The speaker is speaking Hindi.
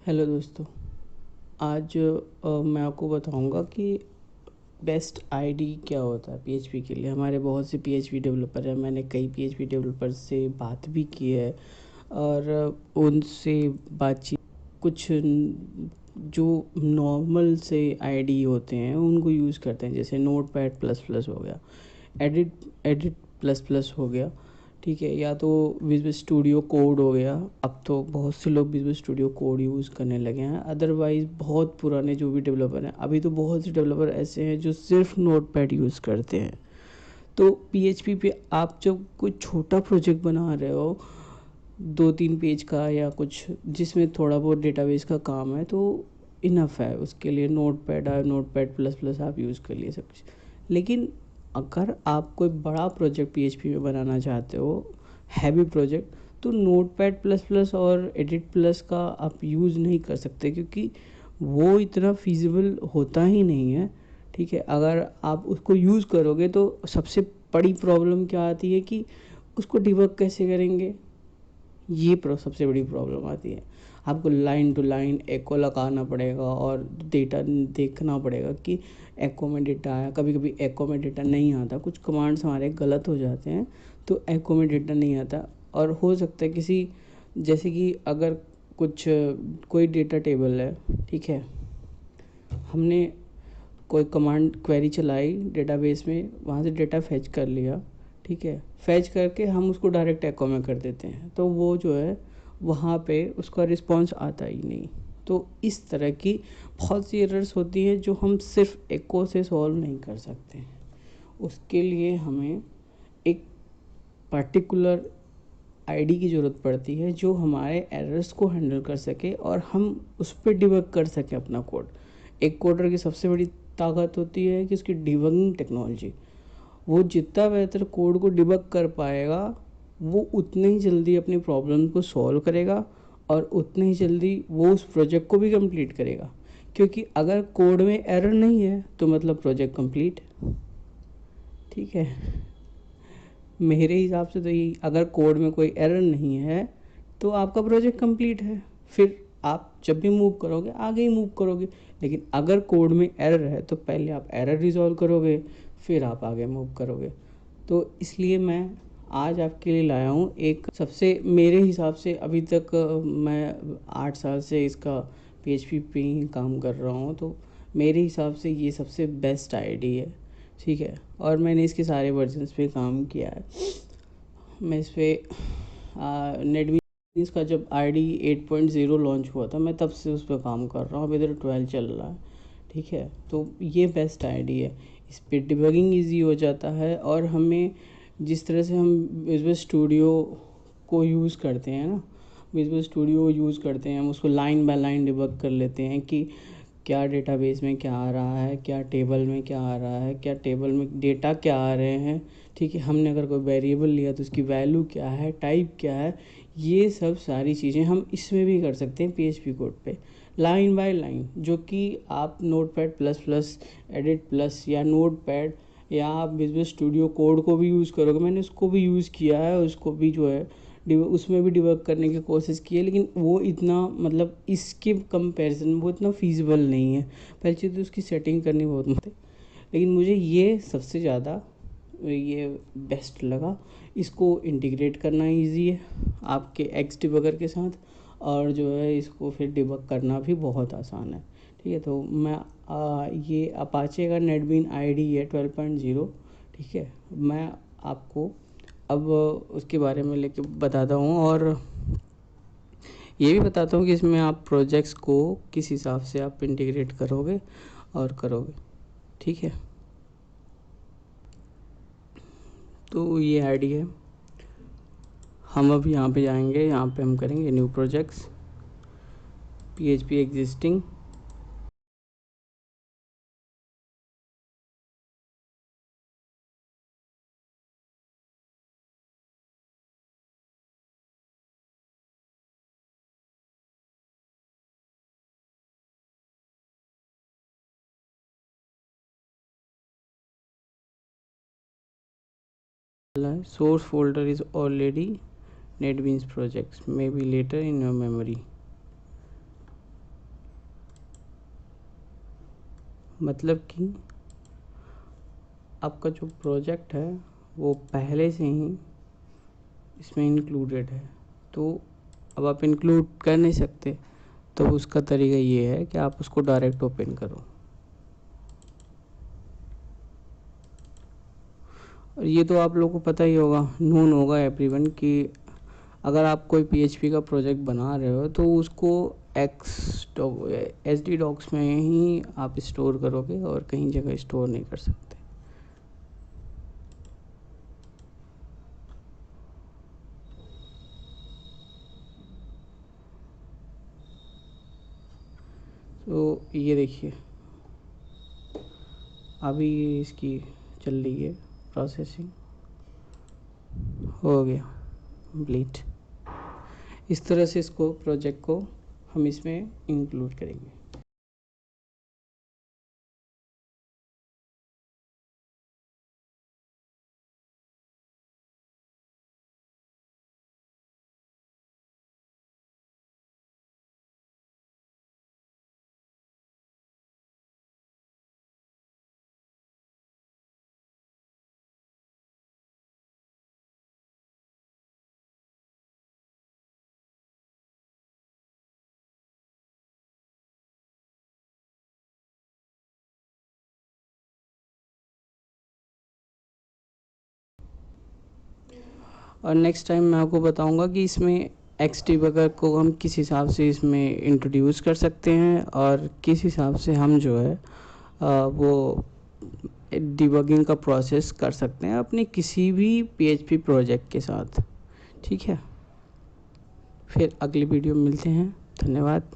हेलो दोस्तों। आज मैं आपको बताऊंगा कि बेस्ट आईडी क्या होता है पीएचपी के लिए। हमारे बहुत से पीएचपी डेवलपर हैं, मैंने कई पीएचपी डेवलपर से बात भी की है और उनसे बातचीत जो नॉर्मल से आईडी होते हैं उनको यूज़ करते हैं, जैसे नोटपैड प्लस प्लस हो गया, एडिट एडिट प्लस प्लस हो गया, ठीक है, या तो विजुअल स्टूडियो कोड हो गया। अब तो बहुत से लोग विजुअल स्टूडियो कोड यूज़ करने लगे हैं। अदरवाइज़ बहुत पुराने जो भी डेवलपर हैं, अभी तो बहुत से डेवलपर ऐसे हैं जो सिर्फ नोटपैड यूज़ करते हैं। तो पीएचपी पे आप जब कोई छोटा प्रोजेक्ट बना रहे हो, 2-3 पेज का या कुछ जिसमें थोड़ा बहुत डेटाबेस का काम है, तो इनफ है उसके लिए। नोटपैड और नोटपैड प्लस प्लस आप यूज़ कर लिए सब कुछ। लेकिन अगर आप कोई बड़ा प्रोजेक्ट पीएचपी में बनाना चाहते हो, हैवी प्रोजेक्ट, तो नोटपैड प्लस प्लस और एडिट प्लस का आप यूज़ नहीं कर सकते, क्योंकि वो इतना फिजिबल होता ही नहीं है। ठीक है, अगर आप उसको यूज़ करोगे तो सबसे बड़ी प्रॉब्लम क्या आती है कि उसको डिबग कैसे करेंगे। ये सबसे बड़ी प्रॉब्लम आती है। आपको लाइन टू लाइन एको लगाना पड़ेगा और डेटा देखना पड़ेगा कि एको में डेटा आया। कभी कभी एको में डेटा नहीं आता, कुछ कमांड्स हमारे गलत हो जाते हैं तो एको में डेटा नहीं आता। और हो सकता है किसी, जैसे कि अगर कुछ कोई डेटा टेबल है, ठीक है, हमने कोई कमांड क्वेरी चलाई डेटाबेस में, वहाँ से डेटा फैच कर लिया, ठीक है, फैच करके हम उसको डायरेक्ट एको में कर देते हैं, तो वो जो है वहाँ पे उसका रिस्पांस आता ही नहीं। तो इस तरह की बहुत सी एरर्स होती हैं जो हम सिर्फ एको से सॉल्व नहीं कर सकते। उसके लिए हमें एक पर्टिकुलर आईडी की ज़रूरत पड़ती है जो हमारे एरर्स को हैंडल कर सके और हम उस पर डिबग कर सकें अपना कोड। एक कोडर की सबसे बड़ी ताकत होती है कि उसकी डिबगिंग टेक्नोलॉजी। वो जितना बेहतर कोड को डिबग कर पाएगा, वो उतने ही जल्दी अपनी प्रॉब्लम को सॉल्व करेगा और उतने ही जल्दी वो उस प्रोजेक्ट को भी कंप्लीट करेगा। क्योंकि अगर कोड में एरर नहीं है तो मतलब प्रोजेक्ट कंप्लीट। ठीक है, मेरे हिसाब से तो यही, अगर कोड में कोई एरर नहीं है तो आपका प्रोजेक्ट कंप्लीट है। फिर आप जब भी मूव करोगे आगे ही मूव करोगे। लेकिन अगर कोड में एरर है तो पहले आप एरर रिजॉल्व करोगे, फिर आप आगे मूव करोगे। तो इसलिए मैं आज आपके लिए लाया हूँ एक सबसे, मेरे हिसाब से अभी तक मैं 8 साल से इसका पीएचपी पे ही काम कर रहा हूँ, तो मेरे हिसाब से ये सबसे बेस्ट आईडी है। ठीक है, और मैंने इसके सारे वर्जन्स पे काम किया है। मैं इस पर नेटबीन्स का जब आईडी 8.0 लॉन्च हुआ था, मैं तब से उस पर काम कर रहा हूँ। अभी इधर 12 चल रहा है। ठीक है, तो ये बेस्ट आईडी है। इस पर डिबगिंग ईजी हो जाता है और हमें जिस तरह से हम विजुअल स्टूडियो को यूज़ करते हैं ना, विजुअल स्टूडियो यूज़ करते हैं, हम उसको लाइन बाय लाइन डिबग कर लेते हैं कि क्या डेटाबेस में क्या आ रहा है, क्या टेबल में क्या आ रहा है, क्या टेबल में डेटा क्या आ रहे हैं। ठीक है, हमने अगर कोई वेरिएबल लिया तो उसकी वैल्यू क्या है, टाइप क्या है, ये सब सारी चीज़ें हम इसमें भी कर सकते हैं पीएचपी कोड पे, लाइन बाय लाइन। जो कि आप notepad plus plus, edit plus या नोटपैड या आप विजुअल स्टूडियो कोड को भी यूज़ करोगे। मैंने उसको भी यूज़ किया है, उसको भी जो है उसमें भी डिबग करने की कोशिश की है, लेकिन वो इतना, मतलब इसके कंपैरिजन में वो इतना फीजिबल नहीं है। पहली चीज़ तो उसकी सेटिंग करनी बहुत मुश्किल है, लेकिन मुझे ये सबसे ज़्यादा ये बेस्ट लगा। इसको इंटीग्रेट करना इजी है आपके एक्स डिबगर के साथ, और जो है इसको फिर डिबग करना भी बहुत आसान है। ठीक है, तो मैं ये अपाचे का नेटबीन आईडी है 12.0। ठीक है, मैं आपको अब उसके बारे में लेके बताता हूँ, और ये भी बताता हूँ कि इसमें आप प्रोजेक्ट्स को किस हिसाब से आप इंटीग्रेट करोगे और करोगे। ठीक है, तो ये आईडी है। हम अब यहाँ पे जाएंगे, यहाँ पे हम करेंगे new projects, PHP existing. Source folder is already NetBeans projects, may be later in your memory. मतलब कि आपका जो प्रोजेक्ट है वो पहले से ही इसमें इंक्लूडेड है, तो अब आप इंक्लूड कर नहीं सकते, तो उसका तरीका ये है कि आप उसको डायरेक्ट ओपन करो। और ये तो आप लोगों को पता ही होगा, नोन होगा एवरीवन, कि अगर आप कोई पीएचपी का प्रोजेक्ट बना रहे हो तो उसको एच डी डॉक्स में ही आप स्टोर करोगे और कहीं जगह स्टोर नहीं कर सकते। तो ये देखिए अभी इसकी चल रही है प्रोसेसिंग, हो गया कंप्लीट। इस तरह से इसको प्रोजेक्ट को हम इसमें इंक्लूड करेंगे। और नेक्स्ट टाइम मैं आपको बताऊंगा कि इसमें एक्स डिबगर को हम किस हिसाब से इसमें इंट्रोड्यूस कर सकते हैं और किस हिसाब से हम जो है वो डिबगिंग का प्रोसेस कर सकते हैं अपने किसी भी पीएचपी प्रोजेक्ट के साथ। ठीक है, फिर अगली वीडियो में मिलते हैं। धन्यवाद।